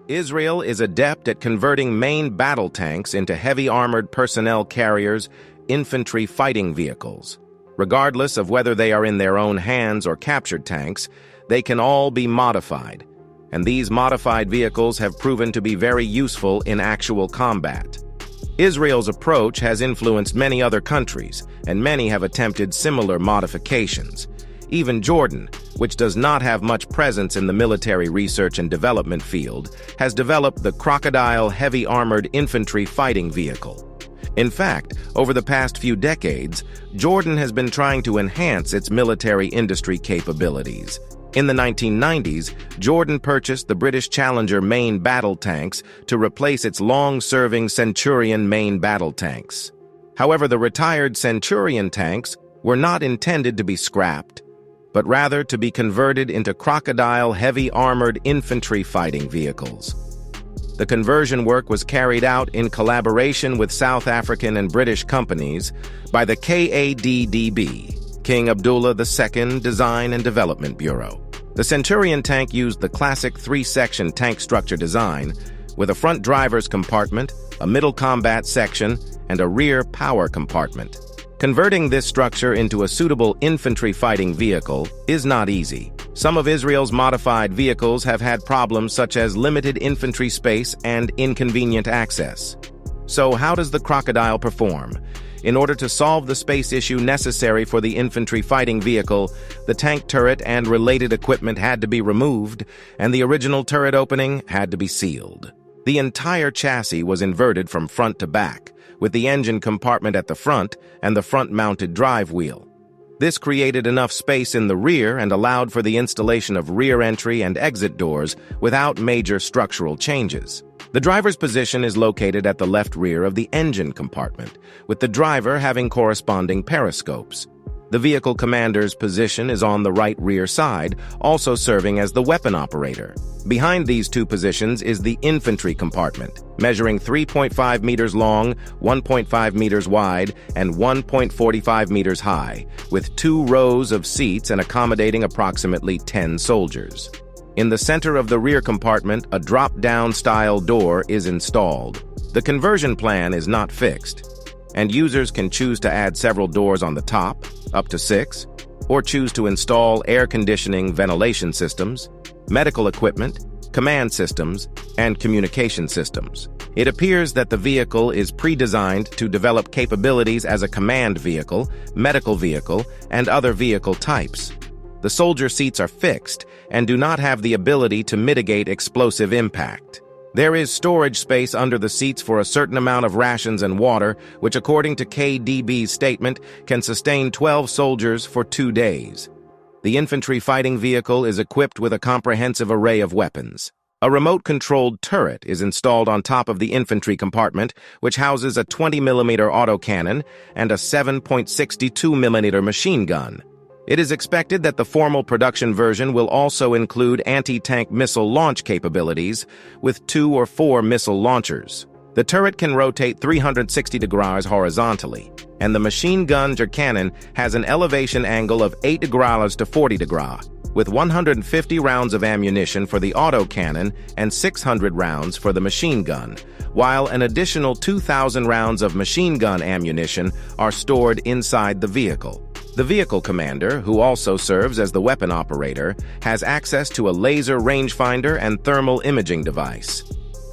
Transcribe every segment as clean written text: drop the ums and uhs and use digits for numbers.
Israel is adept at converting main battle tanks into heavy armored personnel carriers, infantry fighting vehicles. Regardless of whether they are in their own hands or captured tanks, they can all be modified, and these modified vehicles have proven to be very useful in actual combat. Israel's approach has influenced many other countries, and many have attempted similar modifications. Even Jordan, which does not have much presence in the military research and development field, has developed the Crocodile heavy armored infantry fighting vehicle. In fact, over the past few decades, Jordan has been trying to enhance its military industry capabilities. In the 1990s, Jordan purchased the British Challenger main battle tanks to replace its long-serving Centurion main battle tanks. However, the retired Centurion tanks were not intended to be scrapped, but rather to be converted into Crocodile heavy armored infantry fighting vehicles. The conversion work was carried out in collaboration with South African and British companies by the KADDB, King Abdullah II Design and Development Bureau. The Centurion tank used the classic three-section tank structure design with a front driver's compartment, a middle combat section, and a rear power compartment. Converting this structure into a suitable infantry fighting vehicle is not easy. Some of Israel's modified vehicles have had problems such as limited infantry space and inconvenient access. So how does the Crocodile perform? In order to solve the space issue necessary for the infantry fighting vehicle, the tank turret and related equipment had to be removed, and the original turret opening had to be sealed. The entire chassis was inverted from front to back, with the engine compartment at the front and the front-mounted drive wheel. This created enough space in the rear and allowed for the installation of rear entry and exit doors without major structural changes. The driver's position is located at the left rear of the engine compartment, with the driver having corresponding periscopes. The vehicle commander's position is on the right rear side, also serving as the weapon operator. Behind these two positions is the infantry compartment, measuring 3.5 meters long, 1.5 meters wide, and 1.45 meters high, with 2 rows of seats and accommodating approximately 10 soldiers. In the center of the rear compartment, a drop-down style door is installed. The conversion plan is not fixed, and users can choose to add several doors on the top, up to 6, or choose to install air conditioning ventilation systems, medical equipment, command systems, and communication systems. It appears that the vehicle is pre-designed to develop capabilities as a command vehicle, medical vehicle, and other vehicle types. The soldier seats are fixed and do not have the ability to mitigate explosive impact. There is storage space under the seats for a certain amount of rations and water, which according to KDB's statement, can sustain 12 soldiers for 2 days. The infantry fighting vehicle is equipped with a comprehensive array of weapons. A remote-controlled turret is installed on top of the infantry compartment, which houses a 20mm autocannon and a 7.62mm machine gun. It is expected that the formal production version will also include anti-tank missile launch capabilities with 2 or 4 missile launchers. The turret can rotate 360 degrees horizontally, and the machine gun cannon has an elevation angle of 8 degrees to 40 degrees, with 150 rounds of ammunition for the autocannon and 600 rounds for the machine gun, while an additional 2,000 rounds of machine gun ammunition are stored inside the vehicle. The vehicle commander, who also serves as the weapon operator, has access to a laser rangefinder and thermal imaging device.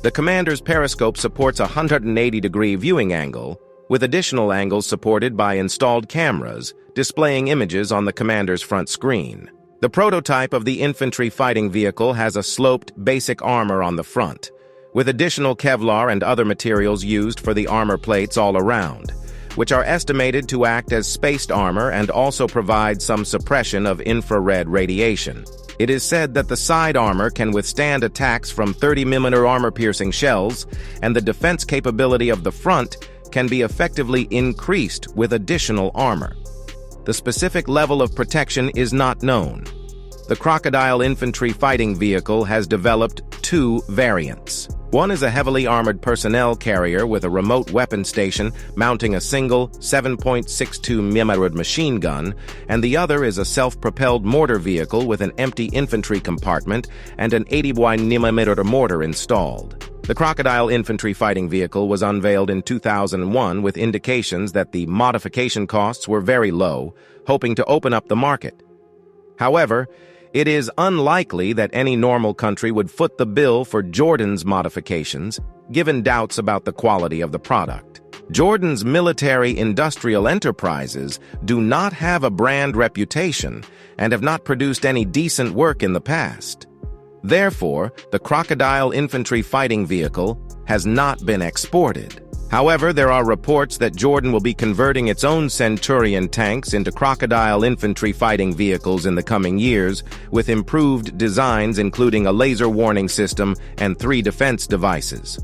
The commander's periscope supports a 180-degree viewing angle, with additional angles supported by installed cameras, displaying images on the commander's front screen. The prototype of the infantry fighting vehicle has a sloped, basic armor on the front, with additional Kevlar and other materials used for the armor plates all around, which are estimated to act as spaced armor and also provide some suppression of infrared radiation. It is said that the side armor can withstand attacks from 30mm armor-piercing shells, and the defense capability of the front can be effectively increased with additional armor. The specific level of protection is not known. The Crocodile infantry fighting vehicle has developed two variants. One is a heavily armored personnel carrier with a remote weapon station mounting a single 7.62mm machine gun, and the other is a self-propelled mortar vehicle with an empty infantry compartment and an 80mm mortar installed. The Crocodile infantry fighting vehicle was unveiled in 2001 with indications that the modification costs were very low, hoping to open up the market. However, it is unlikely that any normal country would foot the bill for Jordan's modifications, given doubts about the quality of the product. Jordan's military-industrial enterprises do not have a brand reputation and have not produced any decent work in the past. Therefore, the Crocodile infantry fighting vehicle has not been exported. However, there are reports that Jordan will be converting its own Centurion tanks into Crocodile infantry fighting vehicles in the coming years, with improved designs including a laser warning system and 3 defense devices.